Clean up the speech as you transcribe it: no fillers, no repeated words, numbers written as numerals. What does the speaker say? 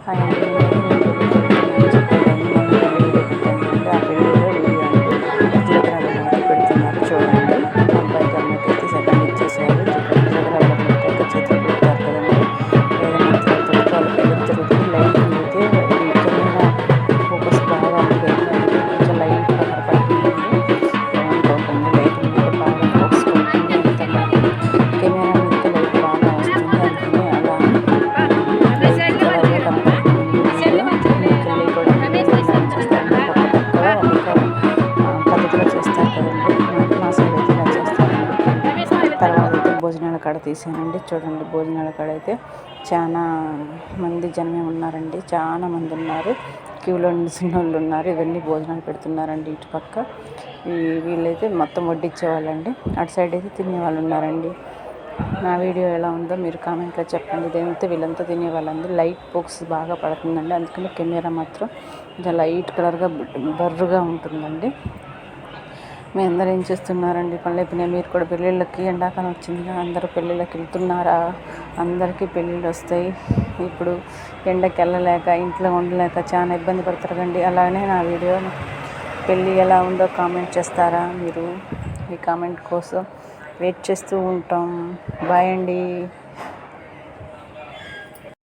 ఆ పెళ్ళిలో వీడియో అండి జీలకర్ర పెడుతున్నారు చూడండి. అబ్బాయికి అమ్మాయికి అయితే సెకండ్ ఇచ్చేసారు. జీలకర్ర చేతిలో పెడతారు కదండి. వేరే మంత్రాలతో వాళ్ళ పెళ్ళి జరుగుతుంది. లైటింగ్ అయితే ఈ కెమెరా ఫోకస్ బాగా ఉంది. కొంచెం లైట్గా కనపడుతుందండి. బాగుంటుంది లైటింగ్ అయితే బాగా ఫోకస్ పడుతుంది. కెమెరా మీదకి లైట్ బాగా వస్తుంది. అందుకని అలా లైట్ కలర్గా కనపడుతుంది. పెళ్ళి కూడా చేస్తారు ఒక పద్ధతిలో చేస్తారు కదండి. మా సైడ్ అయితే ఇలా చేస్తారండి. తర్వాత అయితే భోజనాల కాడ తీసానండి. చూడండి భోజనాల కాడ అయితే చాలా మంది జనమే ఉన్నారండి. చాలా మంది ఉన్నారు. క్యూలో నిలిచిన వాళ్ళు ఉన్నారు. ఇవన్నీ భోజనాలు పెడుతున్నారండి. ఇటు పక్క వీళ్ళైతే మొత్తం వడ్డించేవాళ్ళండి. అటు సైడ్ అయితే తినేవాళ్ళు ఉన్నారండి. నా వీడియో ఎలా ఉందో మీరు కామెంట్లో చెప్పండి. ఇదేంతో వీళ్ళంతా తినేవాళ్ళండి. లైట్ ఫోకస్ బాగా పడుతుందండి. అందుకని కెమెరా మాత్రం కొంచెం లైట్ కలర్గా బర్రుగా ఉంటుందండి. మీ అందరూ ఏం చేస్తున్నారండి? పనులు అయిపోయినాయి. మీరు కూడా పెళ్ళిళ్ళకి ఎండాకాలం వచ్చిందిగా అందరూ పెళ్ళిళ్ళకి వెళ్తున్నారా? అందరికీ పెళ్ళిళ్ళు వస్తాయి. ఇప్పుడు ఎండకి వెళ్ళలేక ఇంట్లో ఉండలేక చాలా ఇబ్బంది పడతారు కండి. అలానే నా వీడియో పెళ్ళి ఎలా ఉందో కామెంట్ చేస్తారా? మీరు మీ కామెంట్ కోసం వెయిట్ చేస్తూ ఉంటాం. బాయ్ అండి.